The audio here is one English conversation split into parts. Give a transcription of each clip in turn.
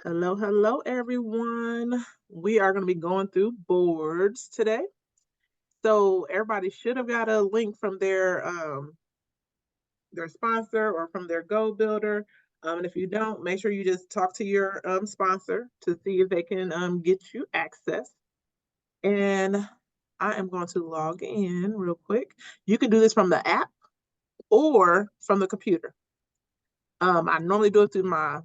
Hello, hello, everyone. We are going to be going through boards today. So everybody should have got a link from their sponsor or from their Go Builder. And if you don't, make sure you just talk to your sponsor to see if they can get you access. And I am going to log in real quick. You can do this from the app or from the computer. I normally do it through my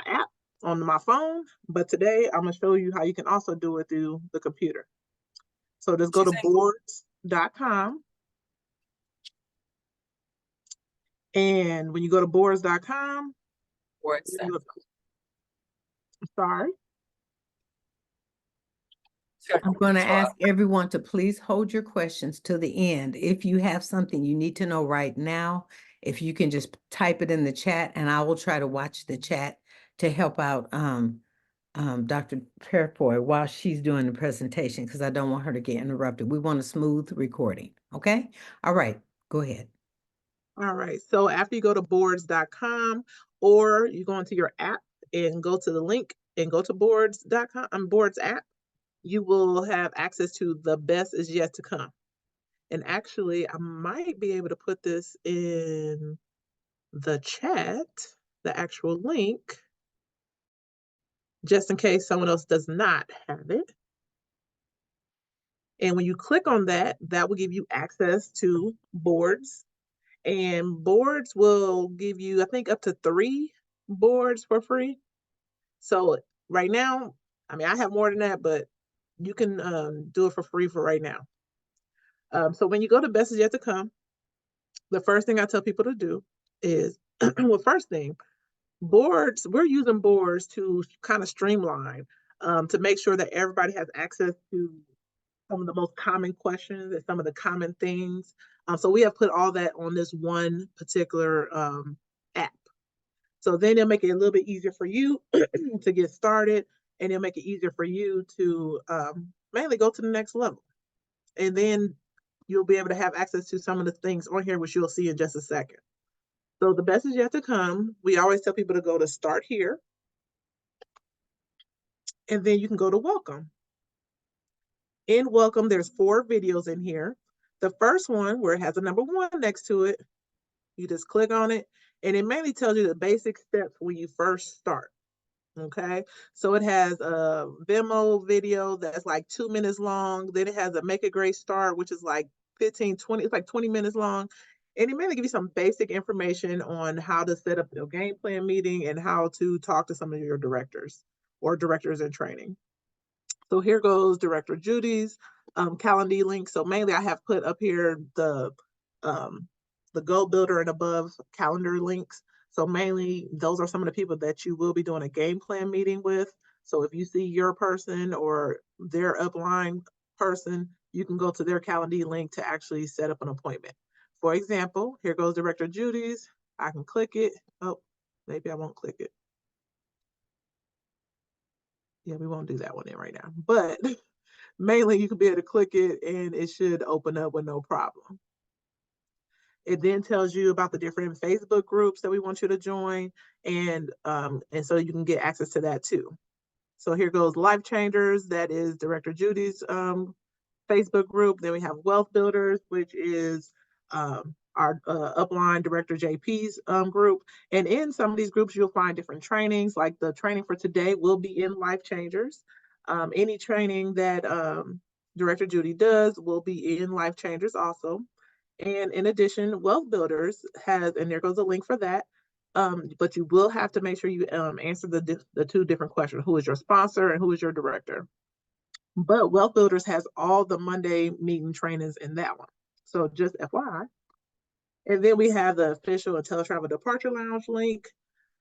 app on my phone, but today I'm gonna show you how you can also do it through the computer. So just go She's to saying boards.com, and when you go to boards.com, words that. sorry, I'm going to ask everyone to please hold your questions to the end. If you have something you need to know right now, if you can just type it in the chat, and I will try to watch the chat to help out Dr. Perefoy while she's doing the presentation, because I don't want her to get interrupted. We want a smooth recording. Okay? All right, go ahead. All right. So after you go to boards.com, or you go into your app and go to the link and go to boards.com, Boards app, you will have access to the best is yet to come. And actually, I might be able to put this in the chat, the actual link, just in case someone else does not have it. And when you click on that, that will give you access to boards. And boards will give you, I think, up to 3 boards for free. So right now, I mean, I have more than that, but you can do it for free for right now. So when you go to Best is Yet to Come, the first thing I tell people to do is, well, first thing, boards, we're using boards to kind of streamline, to make sure that everybody has access to some of the most common questions and some of the common things. So we have put all that on this one particular app. So then it'll make it a little bit easier for you to get started, and it'll make it easier for you to mainly go to the next level. And then you'll be able to have access to some of the things on here, which you'll see in just a second. So the best is yet to come. We always tell people to go to start here, and then you can go to welcome. In welcome, there's 4 videos in here. The first one, where it has a number 1 next to it, you just click on it, and it mainly tells you the basic steps when you first start. Okay, so it has a Vimeo video that's like 2 minutes long. Then it has a Make a Great Start, which is like 15, 20, it's like 20 minutes long. And it mainly give you some basic information on how to set up your game plan meeting and how to talk to some of your directors or directors in training. So here goes Director Judy's Calendly link. So mainly I have put up here the Go Builder and above calendar links. So mainly those are some of the people that you will be doing a game plan meeting with. So if you see your person or their upline person, you can go to their Calendly link to actually set up an appointment. For example, here goes Director Judy's. I can click it. Oh, maybe I won't click it. Yeah, we won't do that one in right now. But mainly you can be able to click it and it should open up with no problem. It then tells you about the different Facebook groups that we want you to join, and so you can get access to that too. So here goes Life Changers, that is Director Judy's Facebook group. Then we have Wealth Builders, which is our upline Director JP's group. And in some of these groups, you'll find different trainings, like the training for today will be in Life Changers. Any training that Director Judy does will be in Life Changers also. And in addition, Wealth Builders has, and there goes a link for that. But you will have to make sure you answer the 2 different questions: who is your sponsor and who is your director? But Wealth Builders has all the Monday meeting trainings in that one. So just FYI. And then we have the official IntelliTravel Departure Lounge link.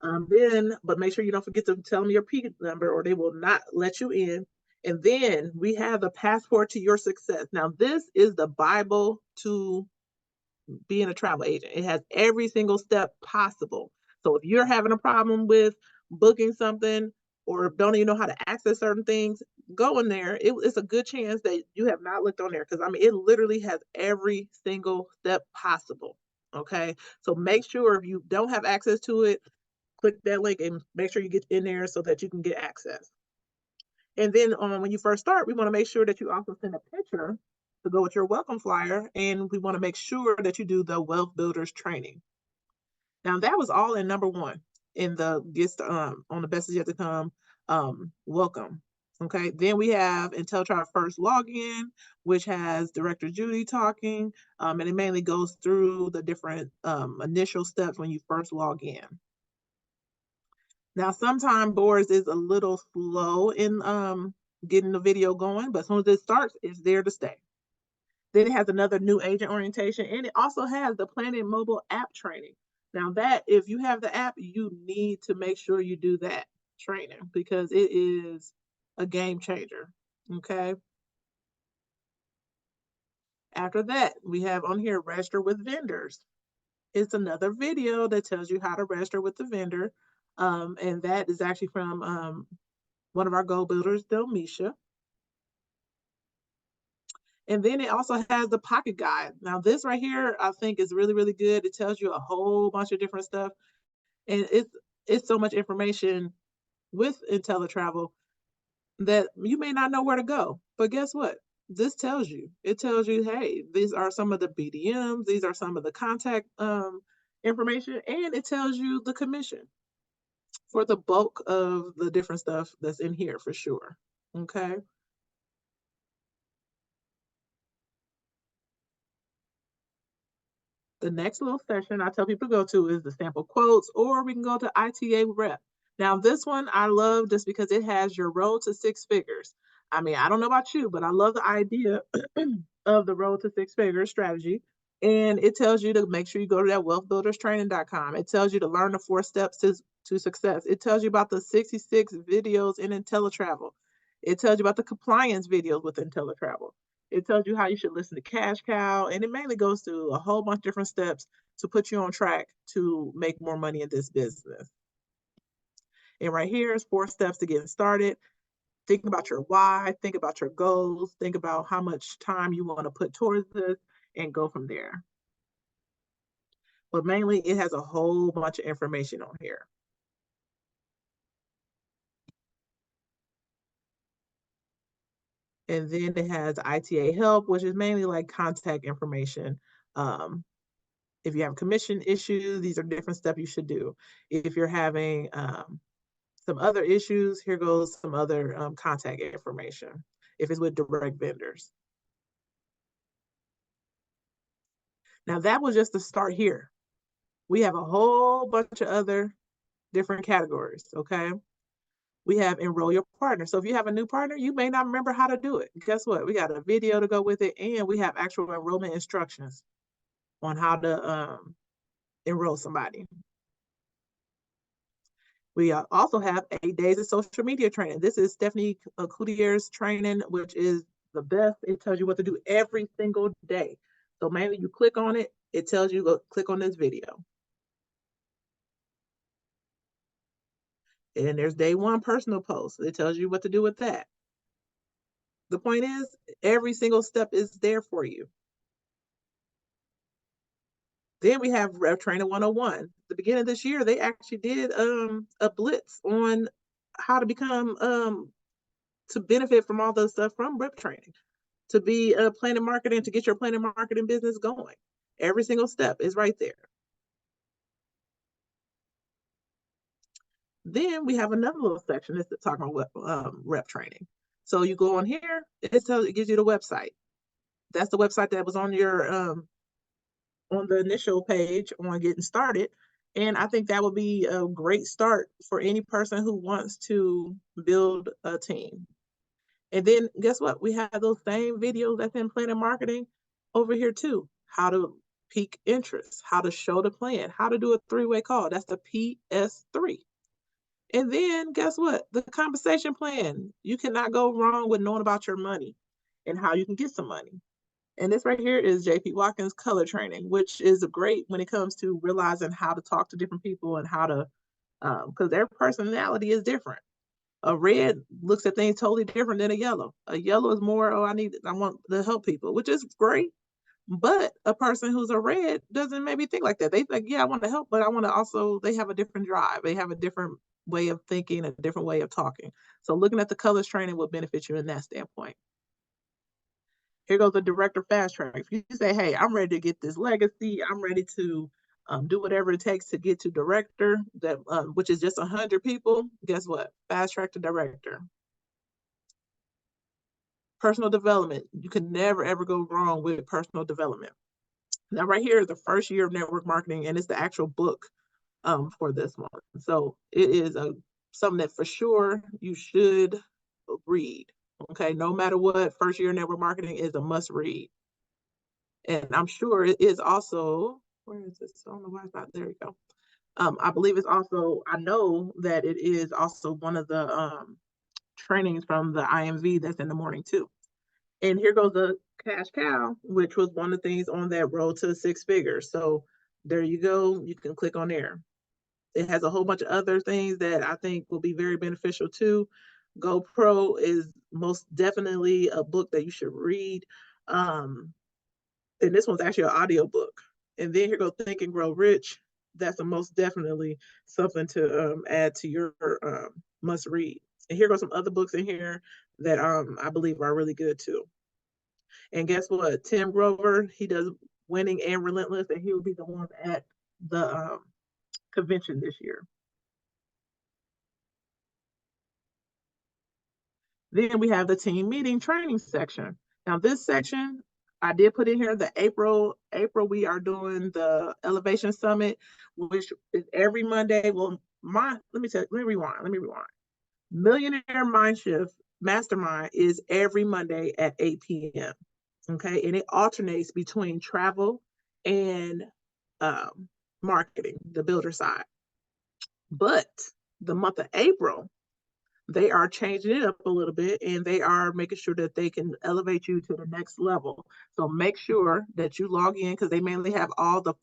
But make sure you don't forget to tell them your P number or they will not let you in. And then we have the passport to your success. Now, this is the Bible to being a travel agent. It has every single step possible. So if you're having a problem with booking something or don't even know how to access certain things, go in there. It's a good chance that you have not looked on there, because I mean, it literally has every single step possible. Okay, so make sure if you don't have access to it, click that link and make sure you get in there so that you can get access. And then when you first start, we want to make sure that you also send a picture to go with your welcome flyer. And we want to make sure that you do the Wealth Builders training. Now that was all in number one in the gets on the best is yet to come welcome. Okay, then we have IntelliTribe first login, which has Director Judy talking, and it mainly goes through the different initial steps when you first log in. Now, sometimes Boris is a little slow in getting the video going, but as soon as it starts, it's there to stay. Then it has another new agent orientation, and it also has the Planet Mobile app training. Now that, if you have the app, you need to make sure you do that training because it is a game changer, okay? After that, we have on here, register with vendors. It's another video that tells you how to register with the vendor. And that is actually from one of our goal builders, Delmisha. And then it also has the pocket guide. Now this right here, I think is really, really good. It tells you a whole bunch of different stuff. And it's so much information with IntelliTravel that you may not know where to go. But guess what? This tells you. It tells you, hey, these are some of the BDMs. These are some of the contact information. And it tells you the commission for the bulk of the different stuff that's in here for sure. Okay. The next little session I tell people to go to is the sample quotes, or we can go to ITA Rep. Now, this one I love just because it has your road to six figures. I mean, I don't know about you, but I love the idea of the road to six figures strategy. And it tells you to make sure you go to that wealthbuilderstraining.com. It tells you to learn the 4 steps to success. It tells you about the 66 videos in IntelliTravel. It tells you about the compliance videos with IntelliTravel. It tells you how you should listen to Cash Cow, and it mainly goes through a whole bunch of different steps to put you on track to make more money in this business. And right here is 4 steps to getting started. Think about your why, think about your goals, think about how much time you want to put towards this, and go from there. But mainly, it has a whole bunch of information on here. And then it has ITA help, which is mainly like contact information. If you have commission issues, these are different steps you should do. If you're having some other issues, here goes some other contact information if it's with direct vendors. Now that was just the start here. We have a whole bunch of other different categories, okay? We have enroll your partner. So if you have a new partner, you may not remember how to do it. Guess what? We got a video to go with it, and we have actual enrollment instructions on how to enroll somebody. We also have 8 days of social media training. This is Stephanie Coutier's training, which is the best. It tells you what to do every single day. So mainly you click on it, it tells you, go click on this video. And there's day 1 personal post. It tells you what to do with that. The point is, every single step is there for you. Then we have Rev Trainer 101. At the beginning of this year, they actually did a blitz on how to become to benefit from all the stuff from Rep Training, to be a planning marketing, to get your planning marketing business going. Every single step is right there. Then we have another little section that's talking about Rep Training. So you go on here, it gives you the website. That's the website that was on your on the initial page on getting started. And I think that would be a great start for any person who wants to build a team. And then guess what? We have those same videos that's in planning marketing over here too. How to pique interest, how to show the plan, how to do a 3-way call. That's the PS3. And then guess what? The compensation plan. You cannot go wrong with knowing about your money and how you can get some money. And this right here is JP Watkins color training, which is great when it comes to realizing how to talk to different people and how to, because their personality is different. A red looks at things totally different than a yellow. A yellow is more, oh, I want to help people, which is great. But a person who's a red doesn't maybe think like that. They think, yeah, I want to help, but I want to also, they have a different drive. They have a different way of thinking, a different way of talking. So looking at the colors training will benefit you in that standpoint. Here goes the director fast track. If you say, hey, I'm ready to get this legacy, I'm ready to do whatever it takes to get to director, that which is just 100 people, guess what? Fast track to director. Personal development. You can never, ever go wrong with personal development. Now, right here is the first year of network marketing, and it's the actual book for this one. So it is something that for sure you should read. Okay, no matter what, first year network marketing is a must read. And I'm sure it is also, where is this? I don't know why it's not, there you go. I believe it's also, I know that it is also one of the trainings from the IMV that's in the morning too. And here goes the cash cow, which was one of the things on that road to 6 figures. So there you go. You can click on there. It has a whole bunch of other things that I think will be very beneficial too. GoPro is most definitely a book that you should read. And this one's actually an audio book. And then here goes Think and Grow Rich. That's a most definitely something to add to your must read. And here goes some other books in here that I believe are really good too. And guess what? Tim Grover, he does Winning and Relentless, and he will be the one at the convention this year. Then we have the team meeting training section. Now this section, I did put in here the April, we are doing the Elevation Summit, which is every Monday. Well, let me rewind. Millionaire Mind Shift Mastermind is every Monday at 8 p.m. Okay, and it alternates between travel and marketing, the builder side. But the month of April, they are changing it up a little bit, and they are making sure that they can elevate you to the next level. So make sure that you log in, because they mainly have all the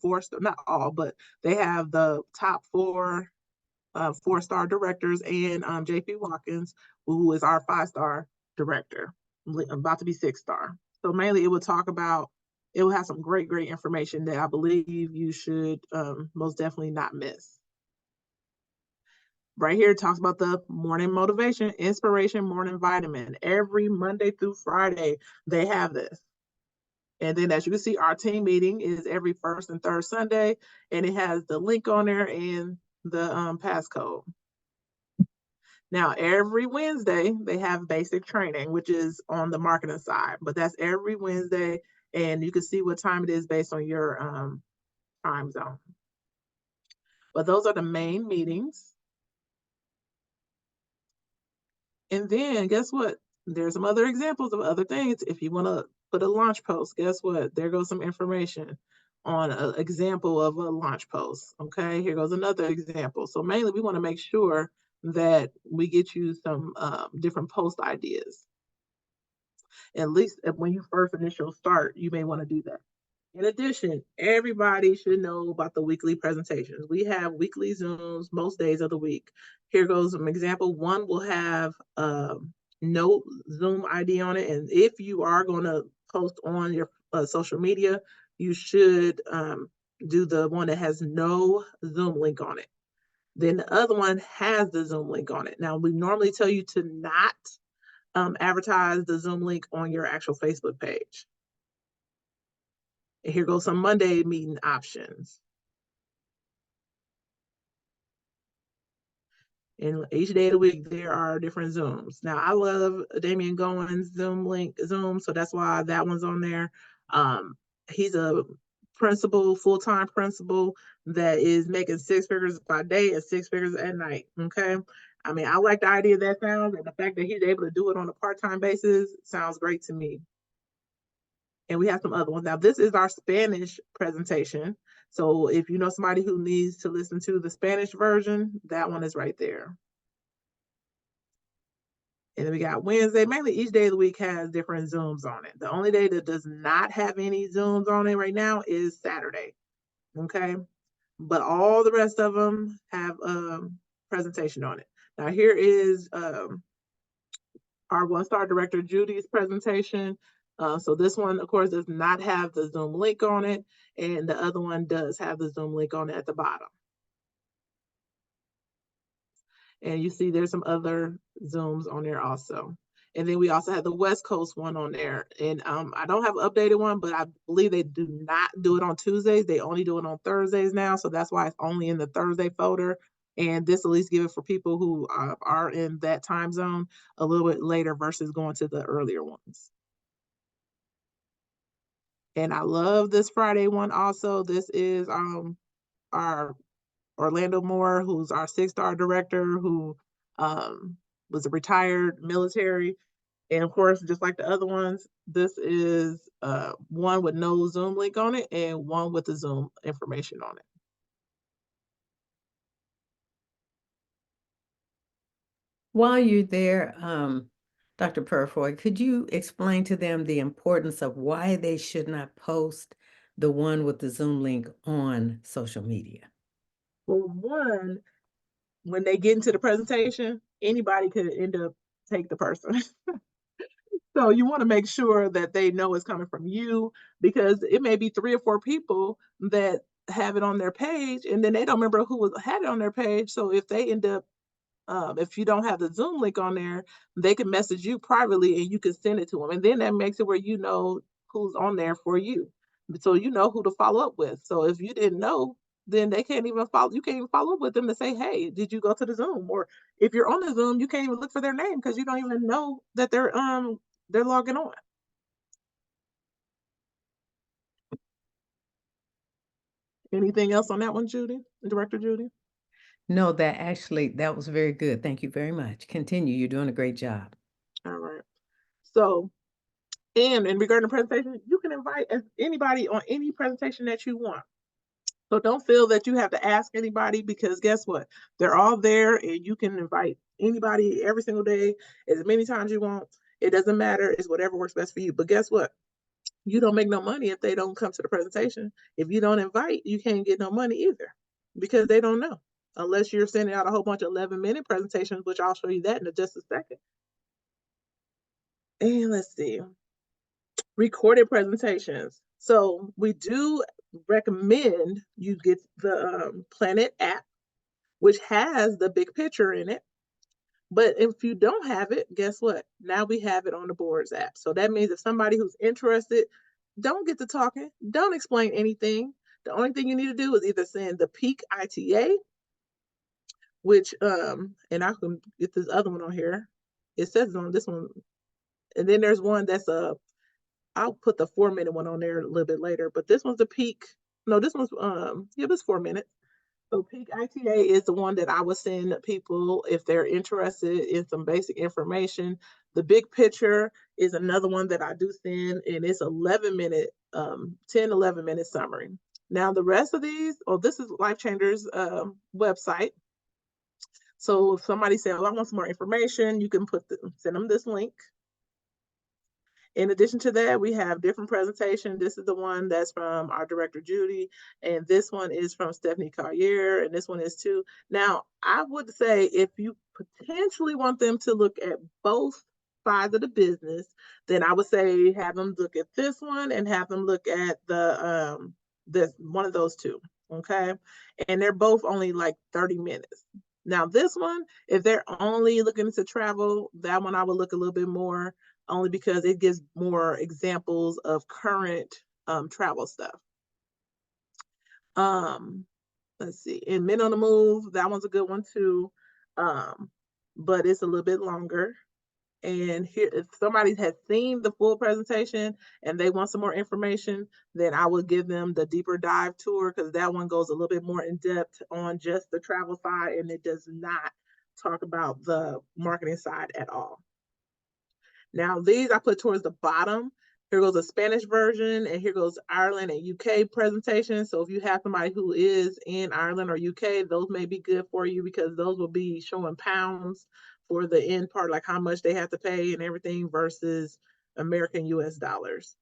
not all, but they have the top 4-star directors, and JP Watkins, who is our 5-star director, about to be 6-star. So mainly it will have some great information that I believe you should most definitely not miss. Right here, it talks about the morning motivation, inspiration, morning vitamin. Every Monday through Friday, they have this. And then as you can see, our team meeting is every first and third Sunday, and it has the link on there and the passcode. Now, every Wednesday, they have basic training, which is on the marketing side, but that's every Wednesday, and you can see what time it is based on your time zone. But those are the main meetings. And then guess what? There's some other examples of other things. If you want to put a launch post, guess what? There goes some information on an example of a launch post. Okay, here goes another example. So mainly we want to make sure that we get you some different post ideas. At least when you first initial start, you may want to do that. In addition, everybody should know about the weekly presentations. We have weekly Zooms most days of the week. Here goes an example. One will have no Zoom ID on it. And if you are going to post on your social media, you should do the one that has no Zoom link on it. Then the other one has the Zoom link on it. Now, we normally tell you to not advertise the Zoom link on your actual Facebook page. And here goes some Monday meeting options. And each day of the week, there are different Zooms. Now, I love Damian Goins' Zoom, so that's why that one's on there. He's a full-time principal that is making 6 figures by day and 6 figures at night, okay? I mean, I like the idea of that sounds, and the fact that he's able to do it on a part-time basis sounds great to me. And we have some other ones. Now, this is our Spanish presentation. So if you know somebody who needs to listen to the Spanish version, that one is right there. And then we got Wednesday. Mainly each day of the week has different Zooms on it. The only day that does not have any Zooms on it right now is Saturday. Okay. But all the rest of them have a presentation on it. Now here is our 1-star director, Judy's presentation. So this one, of course, does not have the Zoom link on it, and the other one does have the Zoom link on it at the bottom. And you see there's some other Zooms on there also. And then we also have the West Coast one on there. And I don't have an updated one, but I believe they do not do it on Tuesdays. They only do it on Thursdays now. So that's why it's only in the Thursday folder. And this at least give it for people who are in that time zone a little bit later versus going to the earlier ones. And I love this Friday one also. This is our Orlando Moore, who's our 6-star director, who was a retired military. And of course, just like the other ones, this is one with no Zoom link on it and one with the Zoom information on it. While you're there, Dr. Purifoy, could you explain to them the importance of why they should not post the one with the Zoom link on social media? Well, one, when they get into the presentation, anybody could end up take the person. So you want to make sure that they know it's coming from you, because it may be 3 or 4 people that have it on their page and then they don't remember who had it on their page. So if they end up if you don't have the Zoom link on there, they can message you privately and you can send it to them. And then that makes it where you know who's on there for you. So you know who to follow up with. So if you didn't know, then they can't even follow, you can't even follow up with them to say, hey, did you go to the Zoom? Or if you're on the Zoom, you can't even look for their name because you don't even know that they're logging on. Anything else on that one, Judy? Director Judy? No, that was very good. Thank you very much. Continue. You're doing a great job. All right. So, and in regarding the presentation, you can invite anybody on any presentation that you want. So don't feel that you have to ask anybody, because guess what? They're all there and you can invite anybody every single day, as many times you want. It doesn't matter. It's whatever works best for you. But guess what? You don't make no money if they don't come to the presentation. If you don't invite, you can't get no money either, because they don't know. Unless you're sending out a whole bunch of 11-minute presentations, which I'll show you that in just a second. And let's see. Recorded presentations. So we do recommend you get the Planet app, which has the big picture in it. But if you don't have it, guess what? Now we have it on the Boards app. So that means if somebody who's interested, don't get to talking, don't explain anything. The only thing you need to do is either send the Peak ITA, which and I can get this other one on here. It says on this one, and then there's one that's I'll put the 4-minute one on there a little bit later, but this one's the Peak. No, this one's yeah, this 4 minutes. So Peak ITA is the one that I would send people if they're interested in some basic information. The Big Picture is another one that I do send, and it's 11-minute, 11-minute summary. Now the rest of these, this is Life Changers website. So if somebody said, "Oh, I want some more information," you can send them this link. In addition to that, we have different presentations. This is the one that's from our director, Judy, and this one is from Stephanie Collier, and this one is too. Now, I would say if you potentially want them to look at both sides of the business, then I would say have them look at this one and have them look at this one of those two, okay? And they're both only like 30 minutes. Now, this one, if they're only looking to travel, that one I would look a little bit more, only because it gives more examples of current travel stuff. Let's see, and Men on the Move, that one's a good one too, but it's a little bit longer. And here, if somebody has seen the full presentation and they want some more information, then I would give them the deeper dive tour, because that one goes a little bit more in depth on just the travel side, and it does not talk about the marketing side at all. Now these I put towards the bottom. Here goes a Spanish version, and here goes Ireland and UK presentation. So if you have somebody who is in Ireland or UK, those may be good for you, because those will be showing pounds for the end part, like how much they have to pay and everything, versus American US dollars.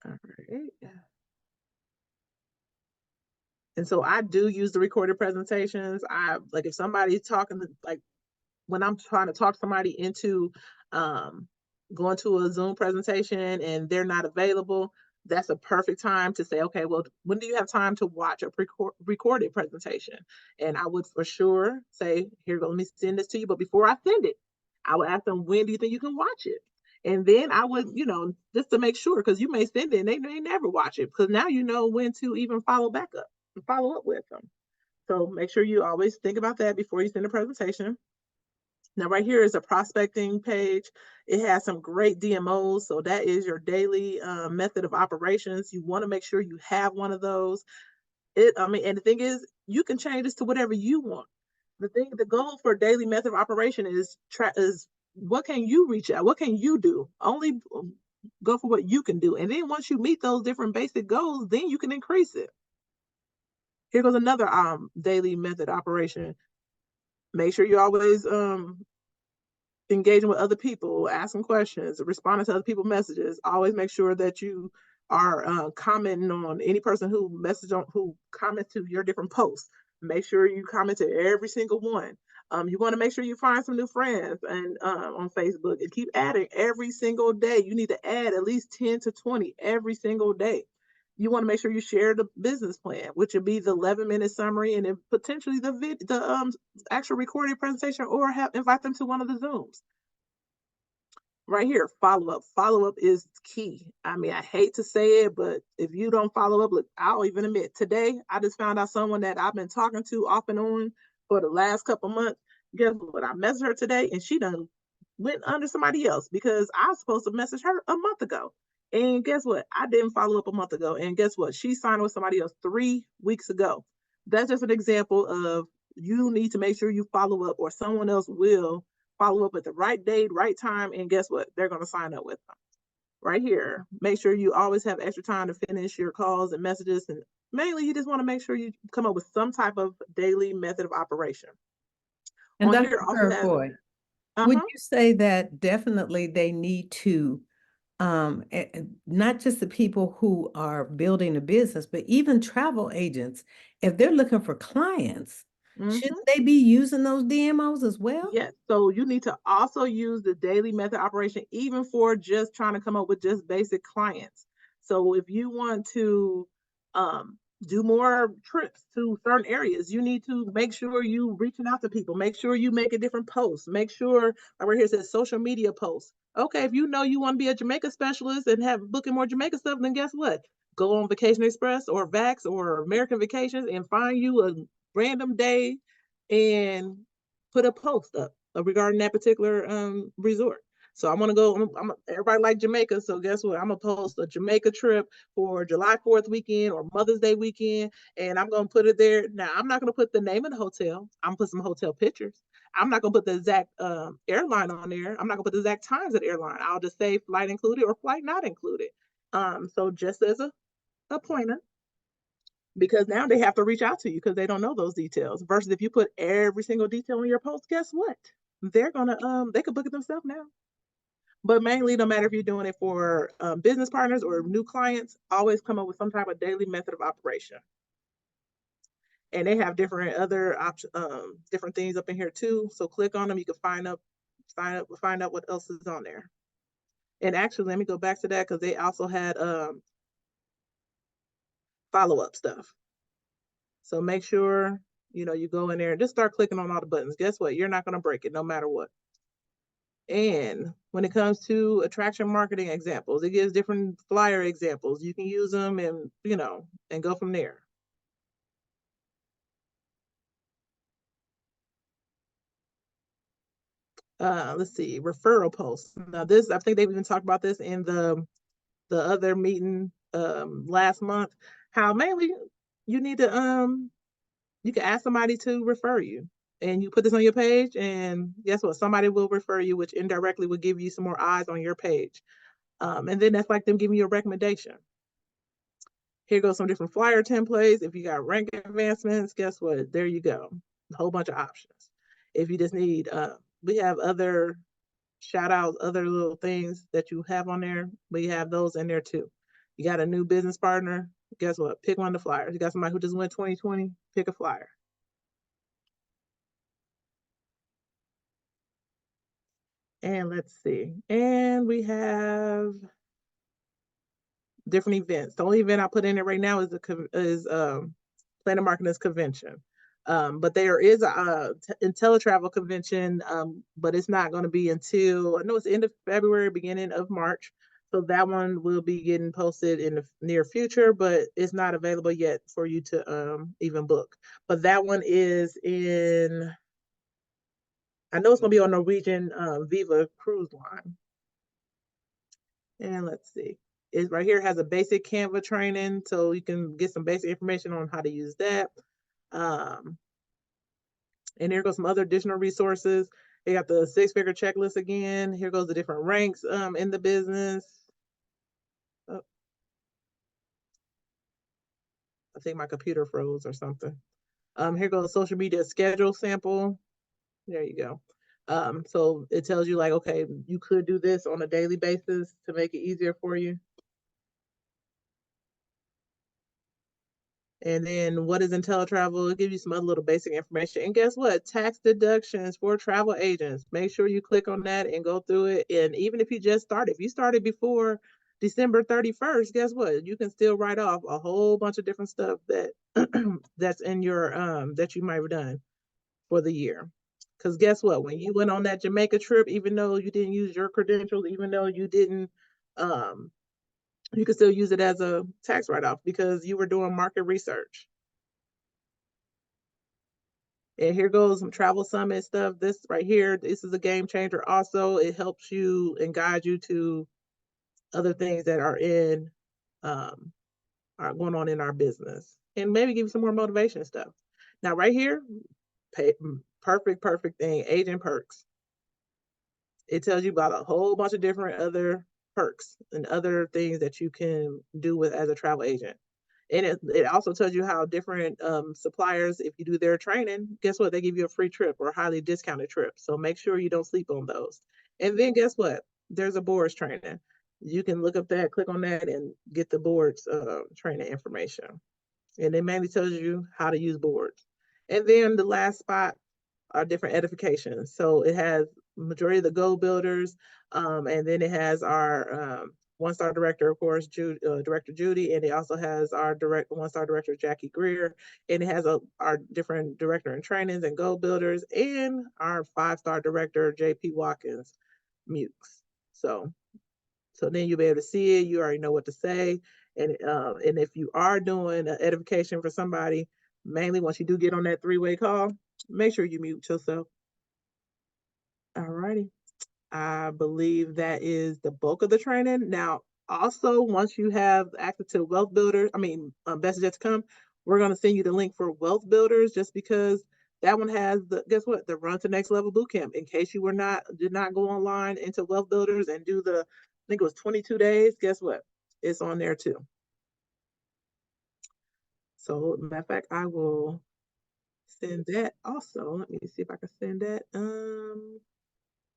All right. And so I do use the recorded presentations. Like if somebody's talking like when I'm trying to talk somebody into um, going to a Zoom presentation and they're not available, that's a perfect time to say, okay, well, when do you have time to watch a recorded presentation? And I would for sure say, here, let me send this to you. But before I send it, I would ask them, when do you think you can watch it? And then I would, just to make sure, because you may send it and they may never watch it, because now you know when to even follow back up and follow up with them. So make sure you always think about that before you send a presentation. Now, right here is a prospecting page. It has some great DMOs. So that is your daily method of operations. You want to make sure you have one of those. And the thing is, you can change this to whatever you want. The goal for daily method of operation is what can you reach out? What can you do? Only go for what you can do. And then once you meet those different basic goals, then you can increase it. Here goes another daily method operation. Make sure you always engaging with other people, asking questions, responding to other people's messages. Always make sure that you are commenting on any person who comments to your different posts. Make sure you comment to every single one. You want to make sure you find some new friends and on Facebook and keep adding every single day. You need to add at least 10 to 20 every single day. You want to make sure you share the business plan, which would be the 11-minute summary and then potentially the actual recorded presentation, or invite them to one of the Zooms. Right here, follow up. Follow up is key. I mean, I hate to say it, but if you don't follow up, look, I'll even admit today, I just found out someone that I've been talking to off and on for the last couple months. Guess what? I messaged her today and she done went under somebody else because I was supposed to message her a month ago. And guess what? I didn't follow up a month ago. And guess what? She signed with somebody else 3 weeks ago. That's just an example of you need to make sure you follow up, or someone else will follow up at the right date, right time, and guess what? They're going to sign up with them. Right here, make sure you always have extra time to finish your calls and messages. And mainly, you just want to make sure you come up with some type of daily method of operation. And On Dr. here also has, Purifoy, would you say that definitely they need to, not just the people who are building a business, but even travel agents, if they're looking for clients, shouldn't they be using those DMOs as well? Yes. So you need to also use the daily method operation, even for just trying to come up with just basic clients. So if you want to do more trips to certain areas, you need to make sure you reaching out to people. Make sure you make a different post. Make sure, like right here it says social media posts. Okay, if you know you want to be a Jamaica specialist and have booking more Jamaica stuff, then guess what? Go on Vacation Express or Vax or American Vacations and find you a random day and put a post up regarding that particular resort. So I'm gonna go. Everybody like Jamaica, so guess what? I'm gonna post a Jamaica trip for July 4th weekend or Mother's Day weekend, and I'm gonna put it there. Now I'm not gonna put the name of the hotel. I'm gonna put some hotel pictures. I'm not gonna put the exact airline on there. I'm not gonna put the exact times of the airline. I'll just say flight included or flight not included. So just as a pointer, because now they have to reach out to you because they don't know those details. Versus if you put every single detail in your post, guess what? They're gonna they could book it themselves now. But mainly, no matter if you're doing it for business partners or new clients, always come up with some type of daily method of operation. And they have different other different things up in here too. So click on them. You can find out what else is on there. And actually, let me go back to that because they also had follow-up stuff. So make sure, you go in there and just start clicking on all the buttons. Guess what? You're not going to break it no matter what. And when it comes to attraction marketing examples, it gives different flyer examples. You can use them and, and go from there. Let's see, referral posts. Now this, I think they've even talked about this in the other meeting last month, how mainly you need to you can ask somebody to refer you, and you put this on your page, and guess what? Somebody will refer you, which indirectly will give you some more eyes on your page. And then that's like them giving you a recommendation. Here goes some different flyer templates. If you got rank advancements, guess what? There you go. A whole bunch of options. If you just need, we have other shout outs, other little things that you have on there. We have those in there too. You got a new business partner, guess what? Pick one of the flyers. You got somebody who just went 2020, pick a flyer. And let's see. And we have different events. The only event I put in there right now is Planet Marketing's convention. But there is a IntelliTravel convention, but it's not going to be until, I know it's end of February, beginning of March. So that one will be getting posted in the near future, but it's not available yet for you to even book. But that one is in, I know it's going to be on Norwegian Viva cruise line. And let's see. It right here has a basic Canva training, so you can get some basic information on how to use that. And here goes some other additional resources. They got the 6-figure checklist again. Here goes the different ranks in the business. Oh, I think my computer froze or something. Here goes social media schedule sample. There you go. So it tells you like, okay, you could do this on a daily basis to make it easier for you. And then what is IntelliTravel? It'll give you some other little basic information. And guess what? Tax deductions for travel agents. Make sure you click on that and go through it. And even if you just started, if you started before December 31st, guess what? You can still write off a whole bunch of different stuff that that's in your that you might have done for the year. Because guess what? When you went on that Jamaica trip, even though you didn't use your credentials, even though you didn't you can still use it as a tax write-off because you were doing market research. And here goes some travel summit stuff. This right here, this is a game changer. Also, it helps you and guides you to other things that are in are going on in our business, and maybe give you some more motivation stuff. Now, right here, perfect thing, agent perks. It tells you about a whole bunch of different other perks and other things that you can do with as a travel agent. And it also tells you how different suppliers, if you do their training, guess what? They give you a free trip or a highly discounted trip. So make sure you don't sleep on those. And then guess what? There's a boards training. You can look up that, click on that, and get the boards training information. And it mainly tells you how to use boards. And then the last spot are different edifications. So it has majority of the goal builders, and then it has our one-star director, of course, Director Judy, and it also has our one-star director, Jackie Greer, and it has our different director in trainings and goal builders, and our 5-star director, JP Watkins, Mukes. So then you'll be able to see it. You already know what to say, and if you are doing an edification for somebody, mainly once you do get on that 3-way call, make sure you mute yourself. All righty. I believe that is the bulk of the training. Now, also, once you have access to Wealth Builder, Best Is Yet to Come, we're going to send you the link for Wealth Builders just because that one has guess what? The Run to Next Level Bootcamp. In case you did not go online into Wealth Builders and do I think it was 22 days, guess what? It's on there too. So, matter of fact, I will send that also. Let me see if I can send that.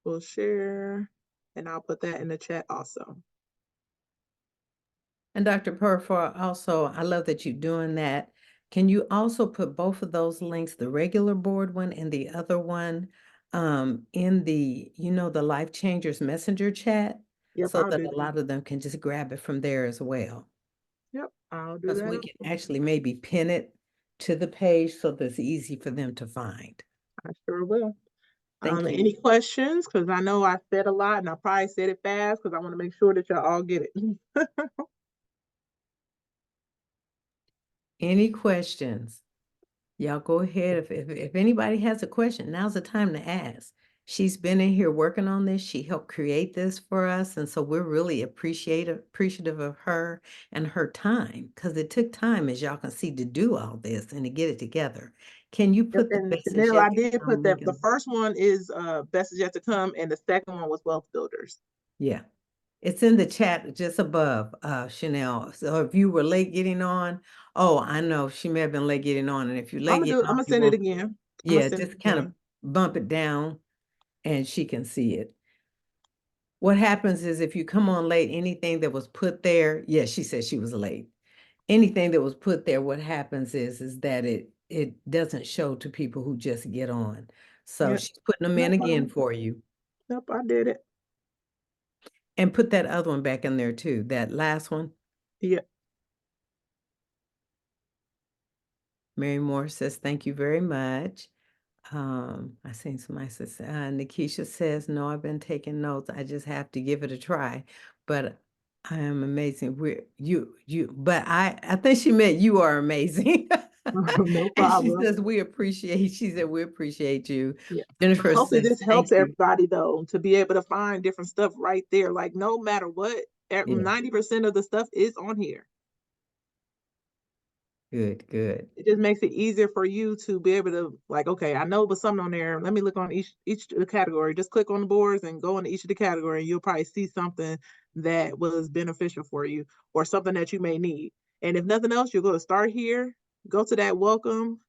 We'll share, and I'll put that in the chat also. And Dr. Purfoy, also, I love that you're doing that. Can you also put both of those links, the regular board one and the other one, in the, the Life Changers Messenger chat? Yep, So I'll that do a that. lot of them can just grab it from there as well. Yep, I'll do Because that. we can actually maybe pin it to the page so that's easy for them to find. I sure will. Thank you. Any questions? Because I know I said a lot and I probably said it fast because I want to make sure that y'all all get it. Any questions? Y'all go ahead. If anybody has a question, now's the time to ask. She's been in here working on this. She helped create this for us. And so we're really appreciative of her and her time, because it took time, as y'all can see, to do all this and to get it together. Can you put the And Best Is Chanel, Yet I to did Come put that. link The in? first one is Best Is Yet to Come, and the second one was Wealth Builders. Yeah. It's in the chat just above, Chanel. So if you were late getting on, oh, I know she may have been late getting on. And if you're late getting on, I'm gonna you send it won't. again. Yeah, just kind of bump it down and she can see it. What happens is if you come on late, anything that was put there, yes, she said she was late. Anything that was put there, what happens is that it doesn't show to people who just get on. So Yep. she's putting them in again for you. Yep, I did it. And put that other one back in there too, that last one. Yeah. Mary Moore says, thank you very much. I seen somebody says, Nikisha says, no, I've been taking notes. I just have to give it a try. But I am amazing. But I think she meant you are amazing. No And she problem. says, she said, we appreciate you. Yeah. Jennifer Hopefully says, this thank helps you. everybody though, to be able to find different stuff right there. Like no matter what, Yeah. 90% of the stuff is on here. Good, good. It just makes it easier for you to be able to like, okay, I know but something on there. Let me look on each category. Just click on the boards and go into each of the category, and you'll probably see something that was beneficial for you or something that you may need. And if nothing else, you're going to start here, go to that welcome,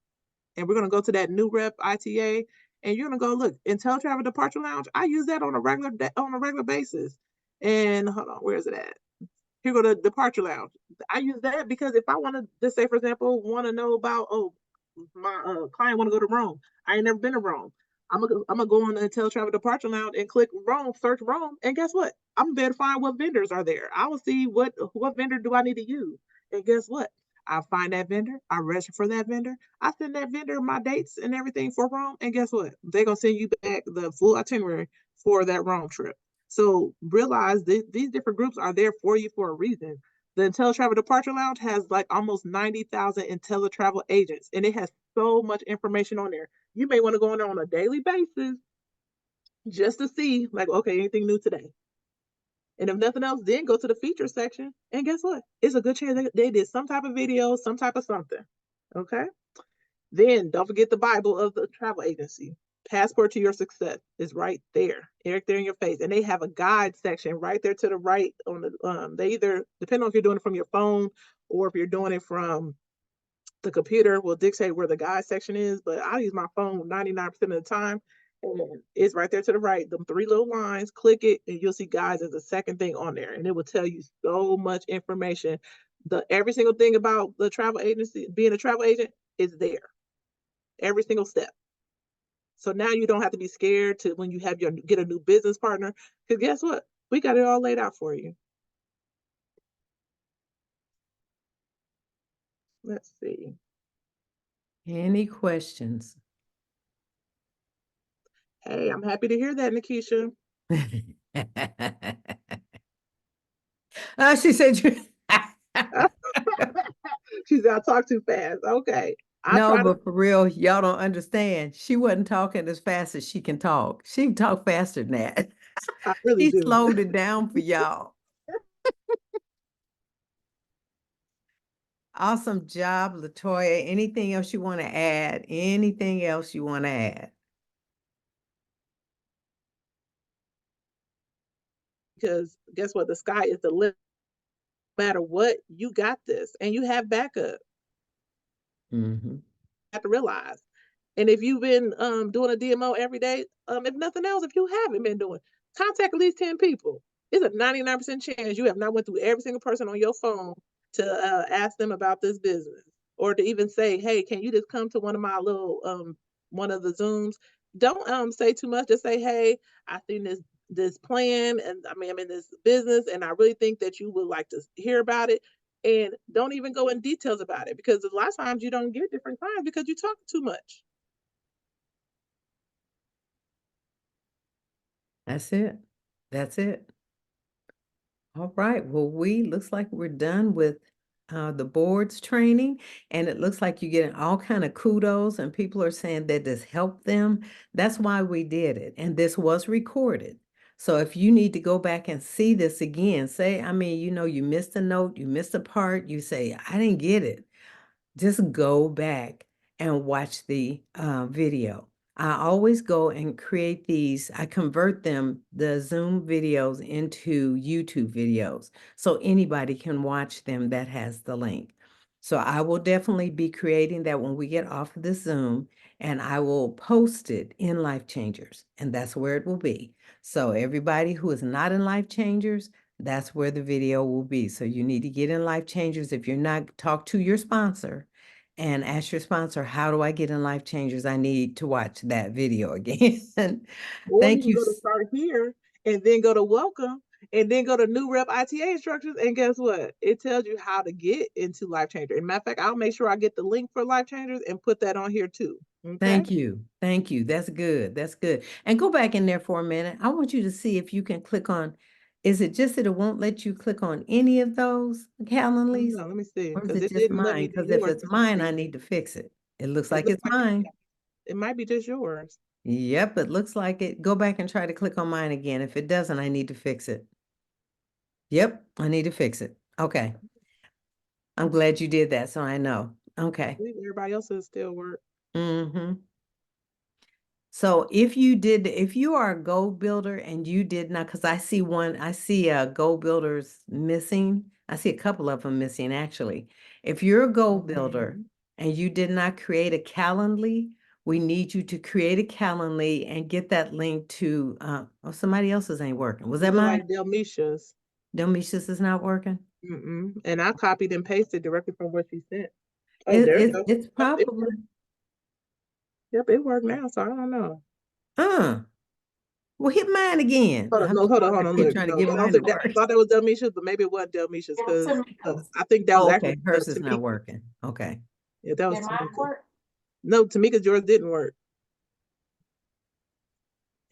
and we're going to go to that new rep ITA, and you're going to go look IntelliTravel Departure Lounge. I use that on a regular basis. And hold on, where is it at? Here go to Departure Lounge. I use that because if I want to, just say for example, want to know about, oh, my client want to go to Rome. I ain't never been to Rome. I'm gonna go on the IntelliTravel Departure Lounge and click Rome, search Rome, and guess what? I'm gonna be able to find what vendors are there. I will see what vendor do I need to use, and guess what? I find that vendor. I register for that vendor. I send that vendor my dates and everything for Rome, and guess what? They're gonna send you back the full itinerary for that Rome trip. So realize these different groups are there for you for a reason. The IntelliTravel Departure Lounge has like almost 90,000 IntelliTravel agents, and it has so much information on there. You may want to go on there on a daily basis just to see, like, okay, anything new today. And if nothing else, then go to the feature section, and guess what? It's a good chance they did some type of video, some type of something. Okay. Then don't forget the Bible of the travel agency. Passport to Your Success is right there in your face. And they have a guide section right there to the right on the they either, depending on if you're doing it from your phone or if you're doing it from the computer, will dictate where the guide section is. But I use my phone 99% of the time. And it's right there to the right. Them three little lines, click it, and you'll see guides as the second thing on there. And it will tell you so much information. Every single thing about the travel agency, being a travel agent, is there. Every single step. So now you don't have to be scared to when you have get a new business partner, because guess what? We got it all laid out for you. Let's see. Any questions? Hey, I'm happy to hear that, Nikisha. She said She said I talk too fast. Okay. no, but for real, y'all don't understand. She wasn't talking as fast as she can talk. She can talk faster than that. I really She do. slowed it down for y'all. Awesome job, Latoya. Anything else you want to add? Anything else you want to add? Because guess what? The sky is the limit. No matter what, you got this, and you have backup. Mm-hmm. You have to realize. And if you've been doing a DMO every day, if nothing else, if you haven't been doing, contact at least 10 people. It's a 99% chance you have not went through every single person on your phone to ask them about this business, or to even say, hey, can you just come to one of my little one of the Zooms? Don't say too much. Just say, hey, I've seen this plan, and I mean, I'm in this business, and I really think that you would like to hear about it. And don't even go in details about it, because a lot of times you don't get different clients because you talk too much. That's it. That's it. All right. Well, looks like we're done with the board's training, and it looks like you're getting all kind of kudos, and people are saying that this helped them. That's why we did it, and this was recorded. So if you need to go back and see this again, you missed a note, you missed a part, you say, I didn't get it. Just go back and watch the video. I always go and create I convert the Zoom videos into YouTube videos, so anybody can watch them that has the link. So I will definitely be creating that when we get off of the Zoom, and I will post it in Life Changers, and that's where it will be. So everybody who is not in Life Changers, that's where the video will be. So you need to get in Life Changers. If you're not, talk to your sponsor and ask your sponsor, how do I get in Life Changers? I need to watch that video again. Or you Thank can you. go to start here and then go to welcome and then go to new rep ITA instructions. And guess what? It tells you how to get into Life Changer. And matter of fact, I'll make sure I get the link for Life Changers and put that on here too. Okay. Thank you. Thank you. That's good. That's good. And go back in there for a minute. I want you to see if you can click on, is it just that it won't let you click on any of those Calendlys? No, let me see. Or is Because it it just didn't let mine? me do Because if yours it's for some mine, I reason. need to fix it. It looks It like looks it's like mine. it might be just yours. Yep, it looks like it. Go back and try to click on mine again. If it doesn't, I need to fix it. Yep, I need to fix it. Okay. I'm glad you did that, so I know. Okay. Everybody else's still work. Mm-hmm. So if you are a Go Builder and you did not, because I see Go Builders missing. I see a couple of them missing actually. If you're a Go Builder and you did not create a Calendly, we need you to create a Calendly and get that link to, somebody else's ain't working. Was that mine? Like Delmicia's. Delmicia's is not working? And I copied and pasted directly from what she sent. Oh, there you go. It's probably. Yep, it worked now, so I don't know. Well, hit mine again. Hold on, no, hold on, Keep look. trying to No, get I don't mine to think that, I work. thought that was Delmicia's, but maybe it wasn't Delmicia's because I think that was Oh, actually okay. Hers is not Tamika. working. Okay. Yeah, that was Tamika. No, Tamika's yours didn't work.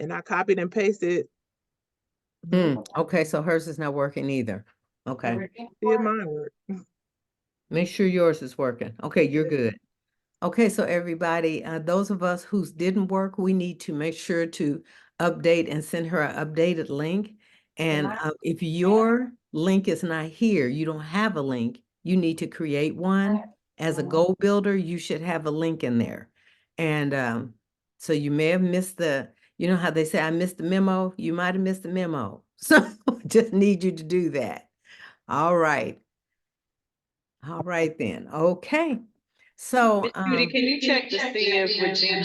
And I copied and pasted. Okay, so hers is not working either. Okay. See if mine work. Make sure yours is working. Okay, you're good. Okay, so everybody, those of us whose didn't work, we need to make sure to update and send her an updated link. And if your link is not here, you don't have a link, you need to create one. As a Go Builder, you should have a link in there. And so you may have missed you know how they say, I missed the memo? You might have missed the memo. So just need you to do that. All right. All right then. Okay. So Judy, can you check to see if Regina?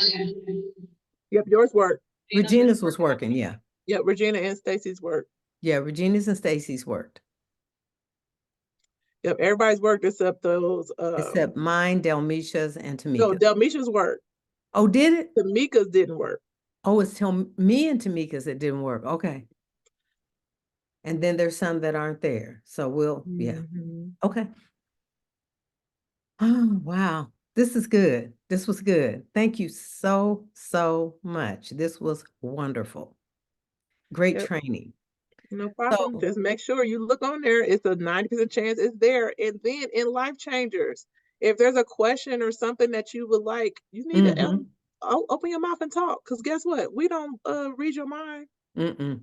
Yep, yours worked. Regina's was working, yeah. Yep, Regina and Stacy's worked. Yeah, Regina's and Stacy's worked. Yep, everybody's worked except those. Except mine, Delmicia's, and No, Tamika's. Delmicia's worked. Oh, did it? Tamika's didn't work. Oh, it's me and Tamika's that didn't work. Okay. And then there's some that aren't there. So yeah. Okay. Oh, wow. This is good. This was good. Thank you so, so much. This was wonderful. Great training. No problem. Just make sure you look on there. It's a 90% chance it's there. And then in Life Changers, if there's a question or something that you would like, you need to open your mouth and talk. Because guess what? We don't read your mind.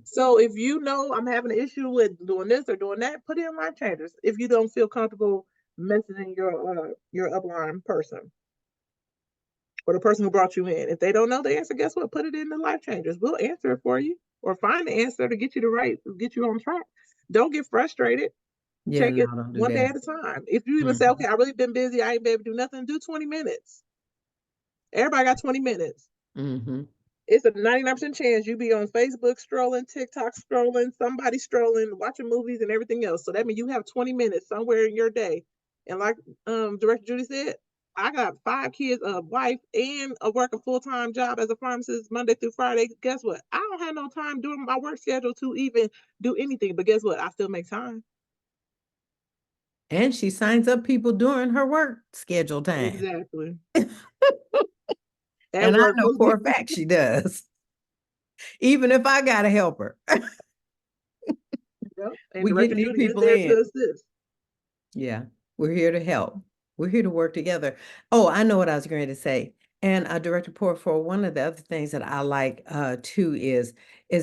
So if you know I'm having an issue with doing this or doing that, put it in Life Changers. If you don't feel comfortable mentioning your upline person or the person who brought you in, if they don't know the answer, guess what? Put it in the Life Changers. We'll answer it for you or find the answer to get you on track. Don't get frustrated. Yeah, Take it don't do one day that. at a time. If you even say, okay, I really been busy, I ain't been able to do nothing, do 20 minutes. Everybody got 20 minutes. It's a 99% chance you be on Facebook strolling, TikTok strolling, somebody strolling, watching movies and everything else. So that means you have 20 minutes somewhere in your day. And like Director Judy said, I got 5 kids, a wife, and a working full-time job as a pharmacist Monday through Friday. Guess what? I don't have no time during my work schedule to even do anything. But guess what? I still make time. And she signs up people during her work schedule time. Exactly. And I know for a fact she does. Even if I gotta help her. Yep. And We get new people in. To assist. Yeah, we're here to help. We're here to work together. Oh, I know what I was going to say. And Director Porter, one of the other things that I like too is